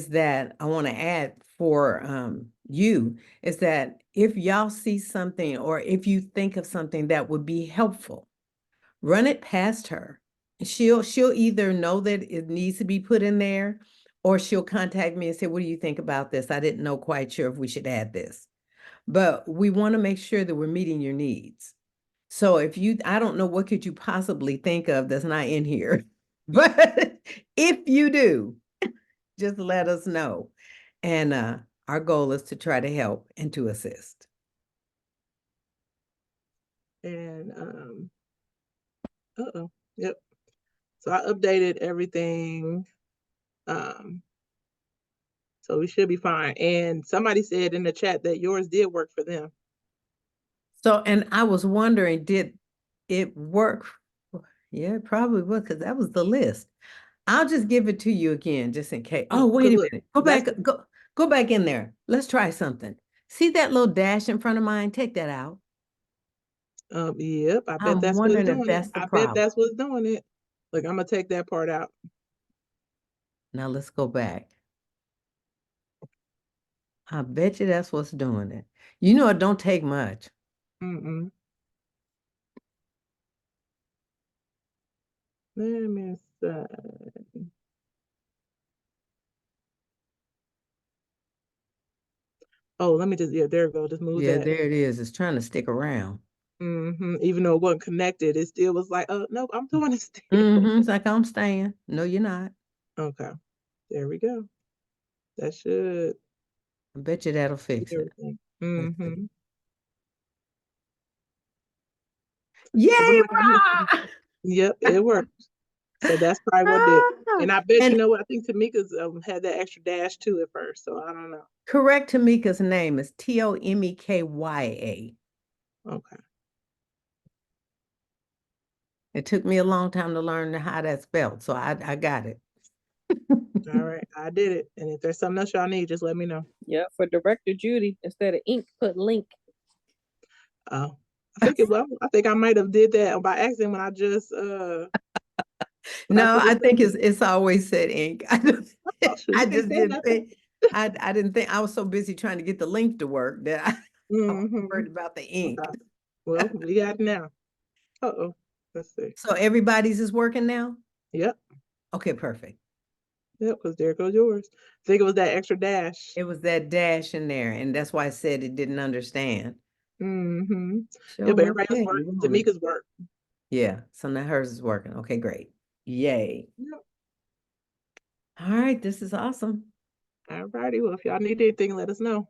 that I want to add for you is that if y'all see something or if you think of something that would be helpful, run it past her. She'll either know that it needs to be put in there or she'll contact me and say, what do you think about this? I didn't know quite sure if we should add this. But we want to make sure that we're meeting your needs. So I don't know what could you possibly think of that's not in here, but if you do, just let us know. And our goal is to try to help and to assist. And Uh-oh. Yep. So I updated everything. Um, so we should be fine. And somebody said in the chat that yours did work for them. So, and I was wondering, did it work? Yeah, it probably would, because that was the list. I'll just give it to you again, just in case. Oh, wait 'Cause a look, minute. Go back, go back in there. Let's try something. See that little dash in front of mine? Take that out. Yep, I bet I'm that's what's wondering if doing it. that's the I bet problem. that's what's doing it. Look, I'm gonna take that part out. Now let's go back. I bet you that's what's doing it. You know, it don't take much. Mm-mm. Let me see. Oh, let me just, yeah, there we go. Just move Yeah, that. there it is. It's trying to stick around. Even though it wasn't connected, it still was like, oh, nope, I'm doing it still. It's like I'm staying. No, you're not. Okay, there we go. That should I bet you that'll do fix it. everything. Let's see. Mm-hmm. Cause I'm Yay, like, Rob! yep, it worked. So that's probably what did. And I bet you And know what? I think Tamika's had that extra dash too at first. So I don't know. correct Tamika's name is Tomekya. Okay. It took me a long time to learn how that's spelled, so I got it. All right. I did it. And if there's something else y'all need, just let me know. Yeah, for Director Judy, instead of ink, put link. Oh. I think I might have did that by accident when I just No, I think it's always said ink. I shoot, I you ain't just saying didn't nothing. think I didn't think I was so busy trying to get the link to work that I was worried about the ink. Okay. Well, we got it now. Uh-oh. Let's see. So everybody's is working now? Yep. Okay, perfect. Yep, because there goes yours. I think it was that extra dash. It was that dash in there, and that's why I said it didn't understand. Mm-hmm. Sure Yep, will everybody else tell worked. you, won't it? Tamika's work. Yeah, so now hers is working. Okay, great. Yay. Yep. All right, this is awesome. All righty. Well, if y'all need anything, let us know.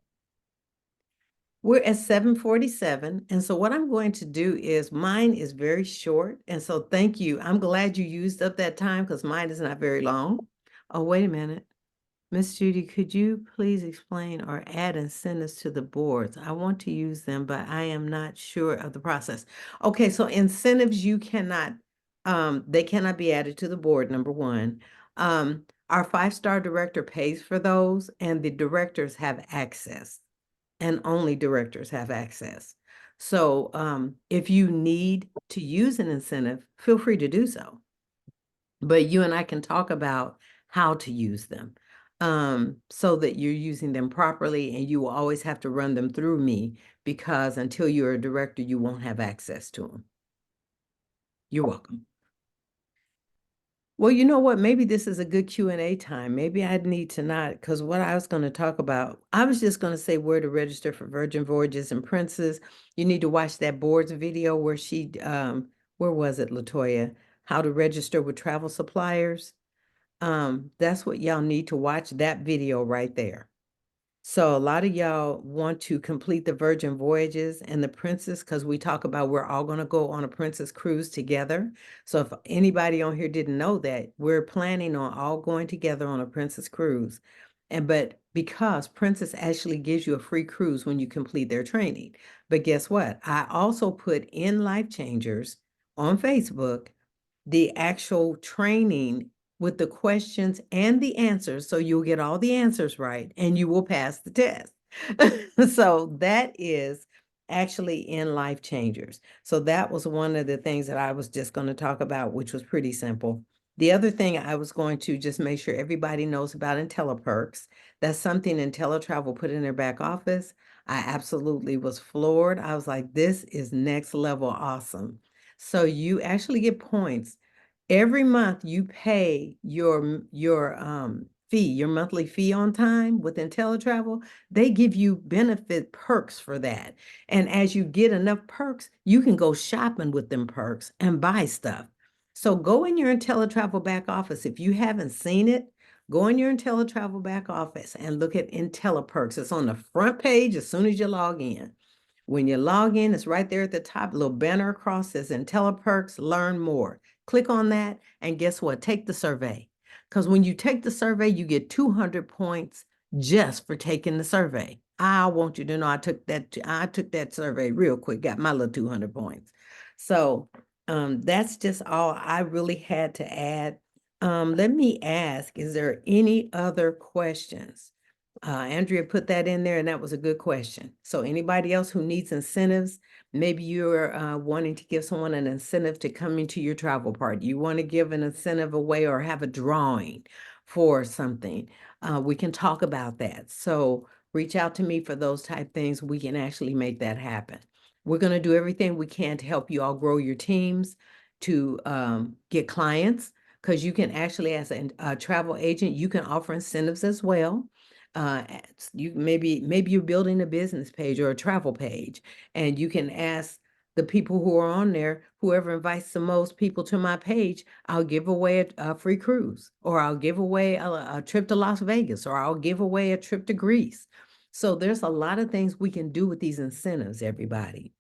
We're at 7:47. And so what I'm going to do is mine is very short. And so thank you. I'm glad you used up that time because mine is not very long. Oh, wait a minute. Miss Judy, could you please explain or add incentives to the boards? I want to use them, but I am not sure of the process. Okay, so incentives you cannot, they cannot be added to the board, number one. Our 5-star director pays for those, and the directors have access, and only directors have access. So if you need to use an incentive, feel free to do so. But you and I can talk about how to use them so that you're using them properly, and you will always have to run them through me because until you're a director, you won't have access to them. You're welcome. Well, you know what? Maybe this is a good Q&A time. Maybe I'd need to not, because what I was going to talk about, I was just going to say where to register for Virgin Voyages and Princes. You need to watch that boards video where she, where was it, Latoya? How to register with travel suppliers. That's what y'all need to watch, that video right there. So a lot of y'all want to complete the Virgin Voyages and the Princess because we talk about we're all going to go on a Princess cruise together. So if anybody on here didn't know that, we're planning on all going together on a Princess cruise. But because Princess actually gives you a free cruise when you complete their training. But guess what? I also put in Life Changers on Facebook the actual training with the questions and the answers. So you'll get all the answers right and you will pass the test. So that is actually in Life Changers. So that was one of the things that I was just going to talk about, which was pretty simple. The other thing I was going to just make sure everybody knows about IntelliPerks. That's something IntelliTravel put in their back office. I absolutely was floored. I was like, this is next level awesome. So you actually get points. Every month you pay your fee, your monthly fee on time with IntelliTravel. They give you benefit perks for that. And as you get enough perks, you can go shopping with them perks and buy stuff. So go in your IntelliTravel back office. If you haven't seen it, go in your IntelliTravel back office and look at IntelliPerks. It's on the front page as soon as you log in. When you log in, it's right there at the top, little banner across says IntelliPerks, learn more. Click on that, and guess what? Take the survey. Because when you take the survey, you get 200 points just for taking the survey. I want you to know I took that survey real quick, got my little 200 points. So that's just all I really had to add. Let me ask, is there any other questions? Andrea put that in there, and that was a good question. So anybody else who needs incentives, maybe you're wanting to give someone an incentive to come into your travel party. You want to give an incentive away or have a drawing for something. We can talk about that. So reach out to me for those type things. We can actually make that happen. We're going to do everything we can to help you all grow your teams, to get clients, because you can actually, as a travel agent, you can offer incentives as well. You maybe you're building a business page or a travel page, and you can ask the people who are on there, whoever invites the most people to my page, I'll give away a free cruise, or I'll give away a trip to Las Vegas, or I'll give away a trip to Greece. So there's a lot of things we can do with these incentives, everybody.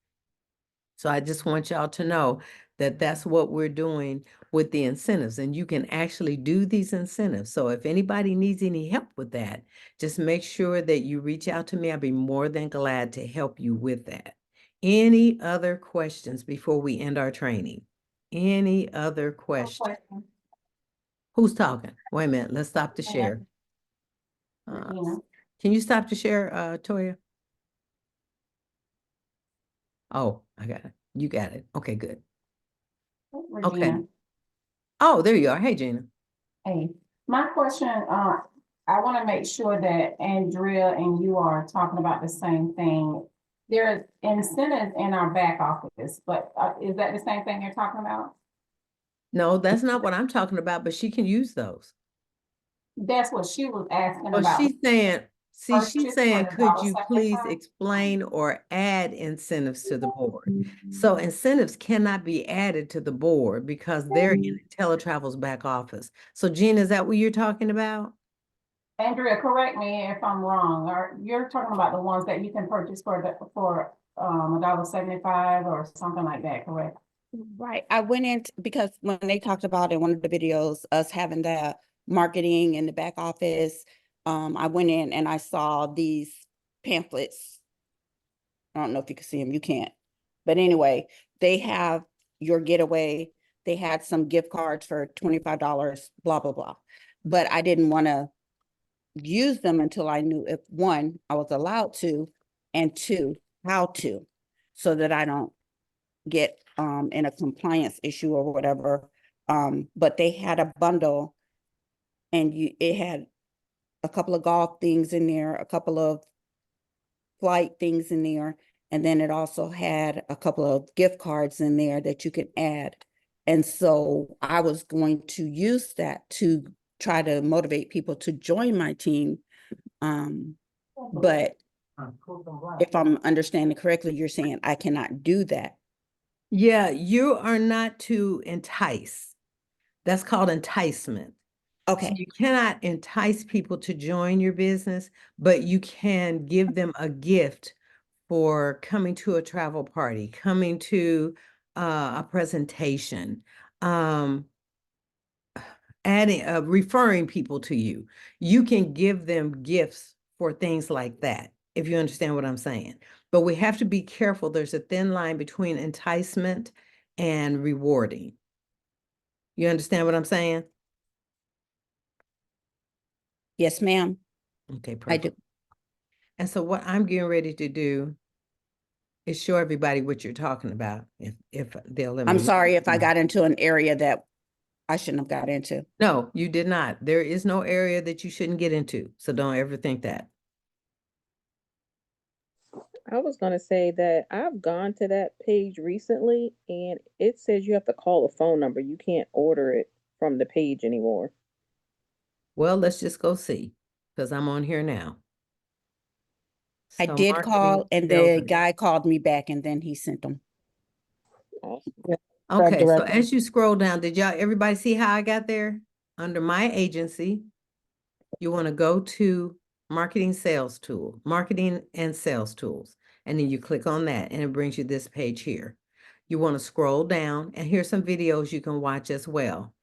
So I just want y'all to know that that's what we're doing with the incentives, and you can actually do these incentives. So if anybody needs any help with that, just make sure that you reach out to me. I'll be more than glad to help you with that. Any other questions before we end our training? Any other questions? Who's talking? Wait a minute, let's stop the share. Can you stop the share, Toya? Oh, I got it. You got it. Okay, good. Okay. Regina. Oh, there you are. Hey, Gina. Hey, my question, I want to make sure that Andrea and you are talking about the same thing. There's incentives in our back office, but is that the same thing you're talking about? No, that's not what I'm talking about, but she can use those. That's what she was asking Oh, about. she's saying, see, she's Purchase saying, for the could you $1.75? please explain or add incentives to the board? So incentives cannot be added to the board because they're in IntelliTravel's back office. So Gina, is that what you're talking about? Andrea, correct me if I'm wrong, or you're talking about the ones that you can purchase for $1.75 or something like that, correct? Right. I went in because when they talked about in one of the videos, us having the marketing in the back office, I went in and I saw these pamphlets. I don't know if you can see them, you can't. But anyway, they have your getaway. They had some gift cards for $25, blah, blah, blah. But I didn't want to use them until I knew if one, I was allowed to, and two, how to, so that I don't get in a compliance issue or whatever. But they had a bundle, and it had a couple of golf things in there, a couple of flight things in there, and then it also had a couple of gift cards in there that you can add. And so I was going to use that to try to motivate people to join my team. But if I'm understanding correctly, you're saying I cannot do that. Yeah, you are not to entice. That's called enticement. So Okay. you cannot entice people to join your business, but you can give them a gift for coming to a travel party, coming to a presentation, referring people to you. You can give them gifts for things like that, if you understand what I'm saying. But we have to be careful. There's a thin line between enticement and rewarding. You understand what I'm saying? Yes, ma'am. Okay, I perfect. do. And so what I'm getting ready to do is show everybody what you're talking about, if they'll let me. I'm sorry if I got into an area that I shouldn't have got into. No, you did not. There is no area that you shouldn't get into. So don't ever think that. I was gonna say that I've gone to that page recently and it says you have to call a phone number. You can't order it from the page anymore. Well, let's just go see, because I'm on here now. I So did marketing, call, and sales, the guy called me back, and then he sent them. Awesome. Okay, so Director. as you scroll down, did everybody see how I got there? Under my agency, you want to go to marketing and sales tools. And then you click on that and it brings you this page here. You want to scroll down, and here's some videos you can watch as well.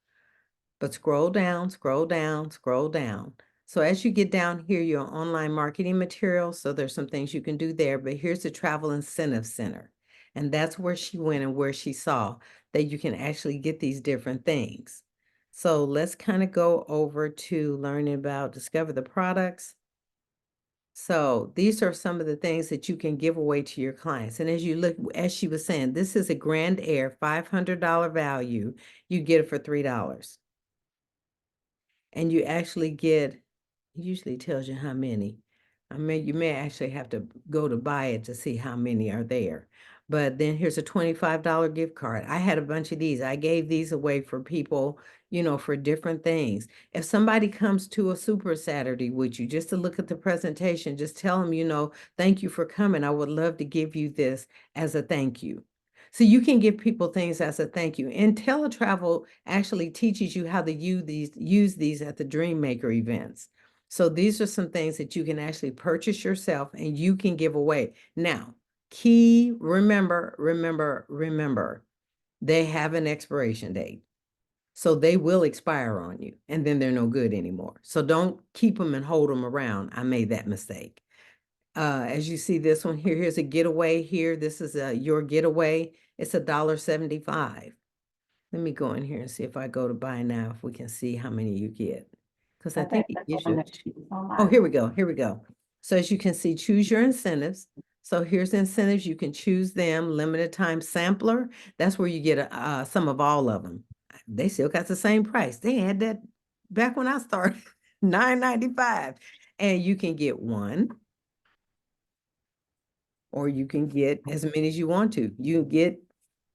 But scroll down, scroll down, scroll down. So as you get down here, your online marketing materials, so there's some things you can do there, but here's the Travel Incentive Center. And that's where she went and where she saw that you can actually get these different things. So let's kind of go over to learning about discover the products. So these are some of the things that you can give away to your clients. And as you look, as she was saying, this is a Grand Air $500 value. You get it for $3. And you actually get, it usually tells you how many. I mean, you may actually have to go to buy it to see how many are there. But then here's a $25 gift card. I had a bunch of these. I gave these away for people, you know, for different things. If somebody comes to a Super Saturday with you just to look at the presentation, just tell them, you know, thank you for coming. I would love to give you this as a thank you. So you can give people things as a thank you. And teletravel actually teaches you how to use these at the Dreammaker events. So these are some things that you can actually purchase yourself and you can give away. Now, remember, they have an expiration date. So they will expire on you and then they're no good anymore. So don't keep them and hold them around. I made that mistake. As you see this one here, here's a getaway here. This is your getaway. It's $1.75. Let me go in here and see if I go to buy now, if we can see how many you get. Because I think it that's gives the one you. that she was on Oh, my- here we go. Here we go. So as you can see, choose your incentives. So here's the incentives. You can choose them. Limited time sampler. That's where you get some of all of them. They still got the same price. They had that back when I started, $9.95. And you can get one, or you can get as many as you want to. You can get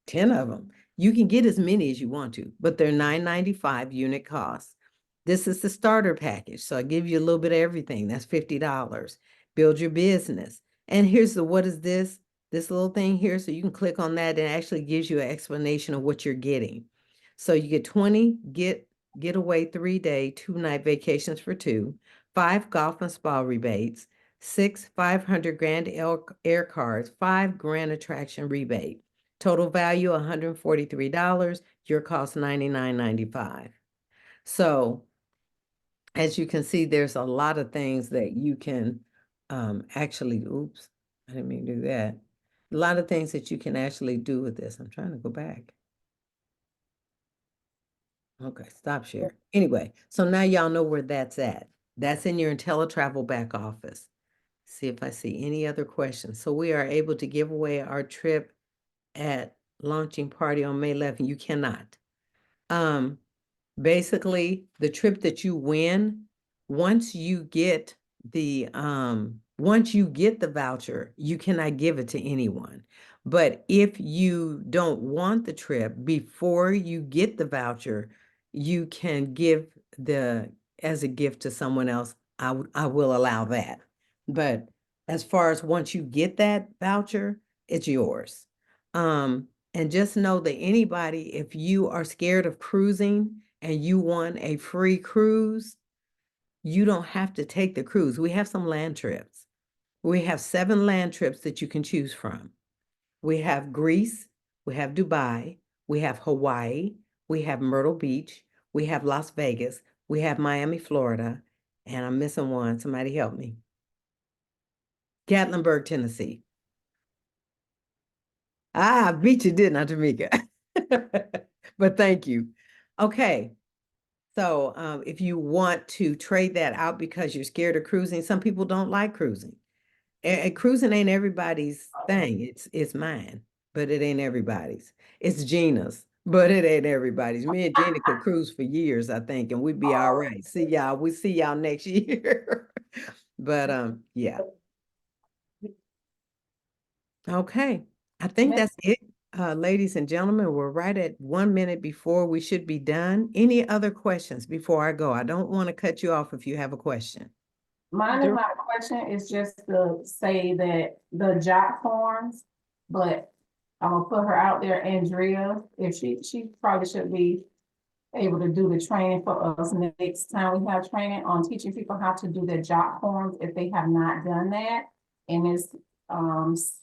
10 of them. You can get as many as you want to, but they're $9.95 unit cost. This is the starter package. So I give you a little bit of everything. That's $50. Build your business. And here's the, what is this? This little thing here. So you can click on that and it actually gives you an explanation of what you're getting. So you get 20 getaway 3-day, 2-night vacations for 2, 5 golf and spa rebates, 6 500 Grand Air cards, 5 Grand Attraction rebate. Total value $143. Your cost $99.95. So as you can see, there's a lot of things that you can actually, oops, I didn't mean to do that. A lot of things that you can actually do with this. I'm trying to go back. Okay, stop share. Anyway, so now y'all know where that's at. That's in your IntelliTravel back office. See if I see any other questions. So we are able to give away our trip at launching party on May 11th. You cannot. Basically, the trip that you win, once you get the voucher, you cannot give it to anyone. But if you don't want the trip before you get the voucher, you can give as a gift to someone else. I will allow that. But as far as once you get that voucher, it's yours. And just know that anybody, if you are scared of cruising and you want a free cruise, you don't have to take the cruise. We have some land trips. We have 7 land trips that you can choose from. We have Greece, we have Dubai, we have Hawaii, we have Myrtle Beach, we have Las Vegas, we have Miami, Florida, and I'm missing one. Somebody help me. Gatlinburg, Tennessee. I beat you, didn't I, Tamika? But thank you. Okay. So if you want to trade that out because you're scared of cruising, some people don't like cruising. And cruising ain't everybody's thing. It's mine, but it ain't everybody's. It's Gina's, but it ain't everybody's. Me and Gina could cruise for years, I think, and we'd be all right. See y'all. We'll see y'all next year. But yeah. Okay. I think that's it. Ladies and gentlemen, we're right at 1 minute before we should be done. Any other questions before I go? I don't want to cut you off if you have a question. My question is just to say that the job forms, but I'm gonna put her out there, Andrea, if she probably should be able to do the training for us next time we have training on teaching people how to do their job forms if they have not done that. And it's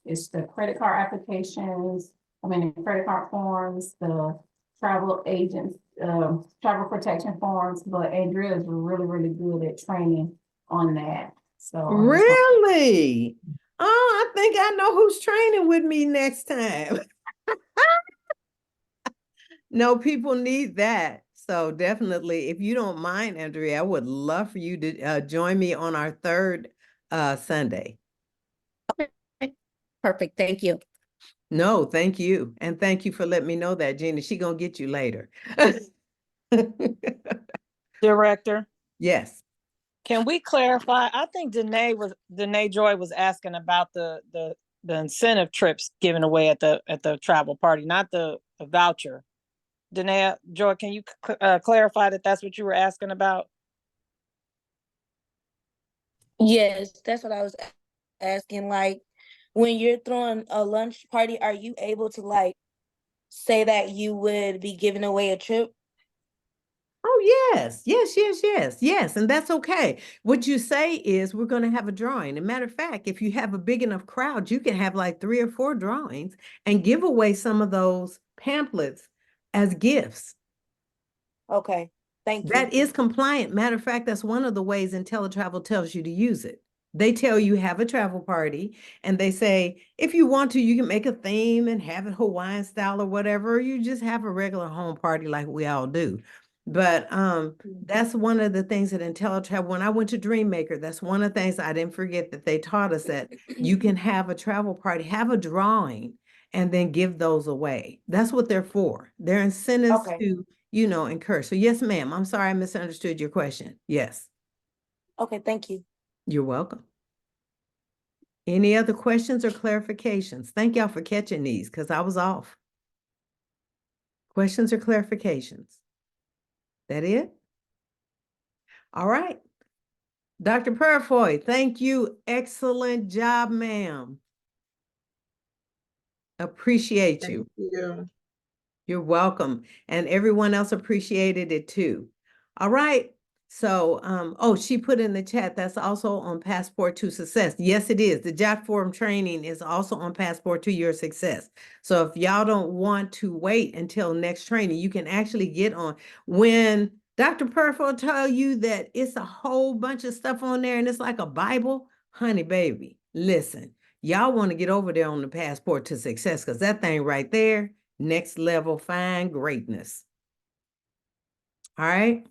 It's the credit card applications, the credit card forms, the travel agents, travel protection forms, but Andrea is really, really good at training on that. So. I just want- Really? Oh, I think I know who's training with me next time. No, people need that. So definitely, if you don't mind, Andrea, I would love for you to join me on our third Sunday. Perfect, thank you. No, thank you. And thank you for letting me know that, Gina. She gonna get you later. Director, Yes. can we clarify? I think Danae Joy was asking about the incentive trips given away at the travel party, not the voucher. Danae Joy, can you clarify that that's what you were asking about? Yes, that's what I was asking. Like, when you're throwing a lunch party, are you able to like say that you would be giving away a trip? Oh, yes. And that's okay. What you say is we're going to have a drawing. As a matter of fact, if you have a big enough crowd, you can have like 3 or 4 drawings and give away some of those pamphlets as gifts. Okay, thank you. That is compliant. Matter of fact, that's one of the ways IntelliTravel tells you to use it. They tell you have a travel party and they say, if you want to, you can make a theme and have it Hawaiian style or whatever, or you just have a regular home party like we all do. But that's one of the things that IntelliTravel, when I went to Dreammaker, that's one of the things I didn't forget that they taught us, that you can have a travel party, have a drawing, and then give those away. That's what they're for. They're incentives Okay. to, encourage. So yes, ma'am, I'm sorry I misunderstood your question. Yes, Okay, thank you. you're welcome. Any other questions or clarifications? Thank y'all for catching these because I was off. Questions or clarifications? That it? All right. Dr. Purifoy, thank you. Excellent job, ma'am. Appreciate you. Thank you. You're welcome. And everyone else appreciated it too. All right. So, oh, she put in the chat, that's also on Passport to Success. Yes, it is. The JotForm training is also on Passport to Your Success. So if y'all don't want to wait until next training, you can actually get on. When Dr. Purfo tell you that it's a whole bunch of stuff on there and it's like a Bible, honey, baby, listen, y'all want to get over there on the Passport to Success because that thing right there, next level fine greatness. All right.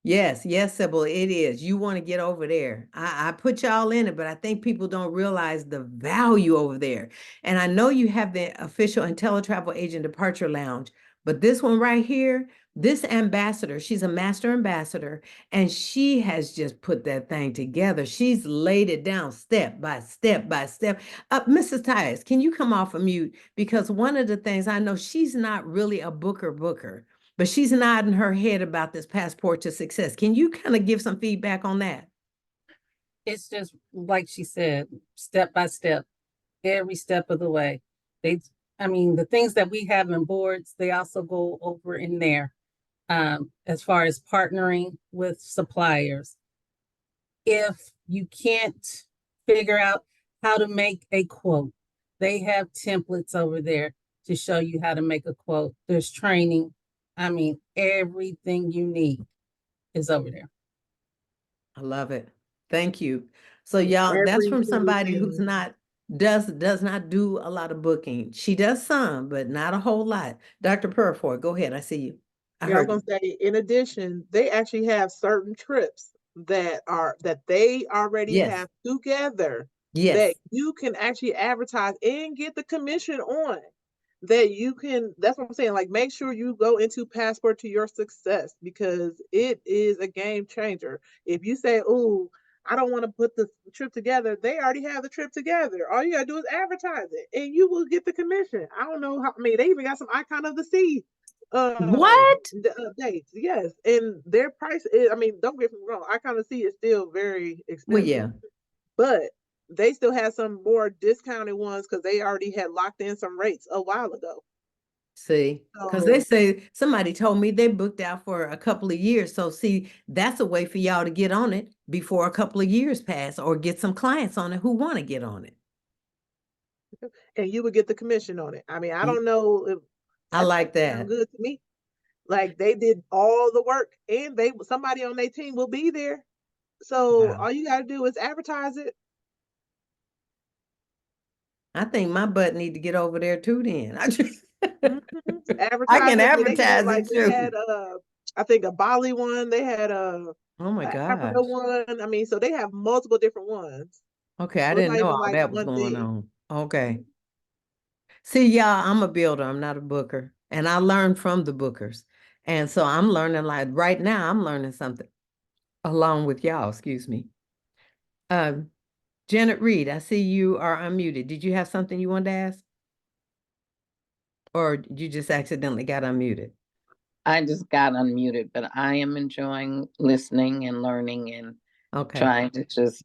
Yes, Sybil, it is. You want to get over there. I put y'all in it, but I think people don't realize the value over there. And I know you have the official IntelliTravel Agent Departure Lounge, but this one right here, this ambassador, she's a master ambassador, and she has just put that thing together. She's laid it down step by step by step. Mrs. Tyus, can you come off of mute? Because one of the things I know, she's not really a booker, but she's nodding her head about this Passport to Success. Can you kind of give some feedback on that? It's just like she said, step by step, every step of the way. The things that we have in boards, they also go over in there. As far as partnering with suppliers. If you can't figure out how to make a quote, they have templates over there to show you how to make a quote. There's training. Everything you need is over there. I love it. Thank you. So y'all, that's from somebody who's does not do a lot of booking. She does some, but not a whole lot. Dr. Purford, go ahead. I see you. I was gonna say, in addition, they actually have certain trips that they already have together that you can actually advertise and get the commission on. That's what I'm saying. Like, make sure you go into Passport to Your Success because it is a game changer. If you say, "Oh, I don't want to put the trip together," they already have the trip together. All you gotta do is advertise it, and you will get the commission. I don't know how. They even got some Icon of the Sea. What? The updates, yes, and their price is. Don't get me wrong. Icon of the Sea is still very expensive. Well, yeah, but they still have some more discounted ones because they already had locked in some rates a while ago. See, because they say, somebody told me they booked out for a couple of years. So see, that's a way for y'all to get on it before a couple of years pass or get some clients on it who want to get on it. and you would get the commission on it. I mean, I Ye- don't know if I like that sounds that. good to me. Like they did all the work and somebody on their team will be there. So Wow. all you gotta do is advertise it. I think my butt need to get over there too then. I just Mhm. I Advertise can it. They had advertise like it they had too. I think a Bali one, they had Oh my a gosh. Africa one. I mean, so they have multiple different ones. Okay, I So it's didn't not know even all like that was one going thing. on. Okay. See, y'all, I'm a builder. I'm not a booker. And I learned from the bookers. And so I'm learning like right now, I'm learning something along with y'all, excuse me. Um, Janet Reed, I see you are unmuted. Did you have something you wanted to ask? Or you just accidentally got unmuted? I just got unmuted, but I am enjoying listening and learning and Okay. trying to just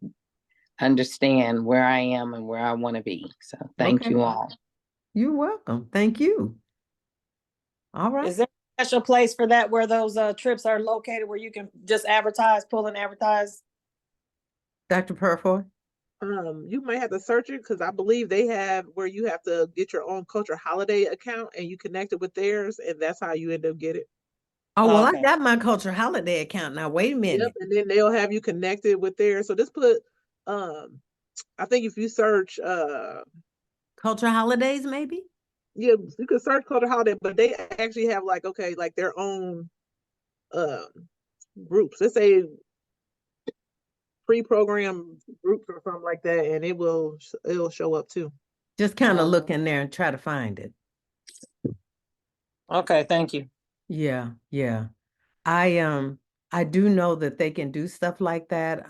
understand where I am and where I want to be. So thank Okay. you all. You're welcome. Thank you. All right. Is there a special place for that where those trips are located where you can just advertise, pull and advertise? Dr. Purfoy? You might have to search it because I believe they have where you have to get your own Culture Holiday account and you connect it with theirs, and that's how you end up get it. Oh, well, Okay. I got my Culture Holiday account now. Wait a Yep, minute. and then they'll have you connected with theirs. So just put I think if you search Culture Holidays, maybe? yeah, you could search Culture Holiday, but they actually have like okay, like their own um groups. Let's say pre-programmed groups or something like that, and it'll show up too. Just kind of look in there and try to find it. Okay, thank you. Yeah, yeah. I do know that they can do stuff like that.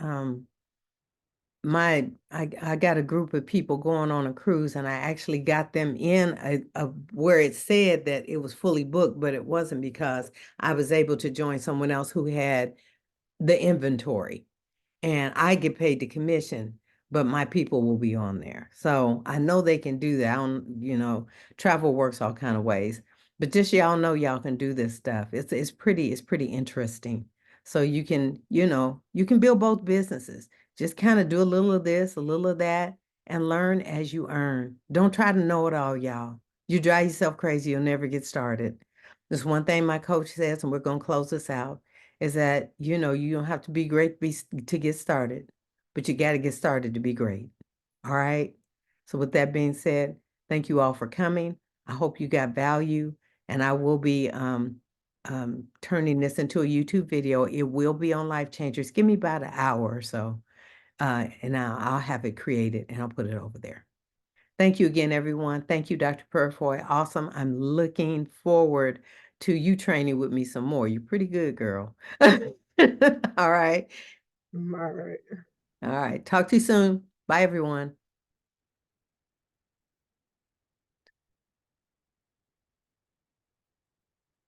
I got a group of people going on a cruise, and I actually got them in a where it said that it was fully booked, but it wasn't because I was able to join someone else who had the inventory, and I get paid the commission, but my people will be on there. So I know they can do that. I don't, travel works all kind of ways, but just y'all know y'all can do this stuff. It's pretty interesting. So you can, you can build both businesses. Just kind of do a little of this, a little of that, and learn as you earn. Don't try to know it all, y'all. You drive yourself crazy, you'll never get started. There's one thing my coach says, and we're going to close this out, is that, you don't have to be great to get started, but you got to get started to be great. All right. So with that being said, thank you all for coming. I hope you got value, and I will be turning this into a YouTube video. It will be on Life Changers. Give me about an hour or so, and I'll have it created and I'll put it over there. Thank you again, everyone. Thank you, Dr. Purfoy. Awesome. I'm looking forward to you training with me some more. You're pretty good, girl. All right. All right. All right. Talk to you soon. Bye, everyone.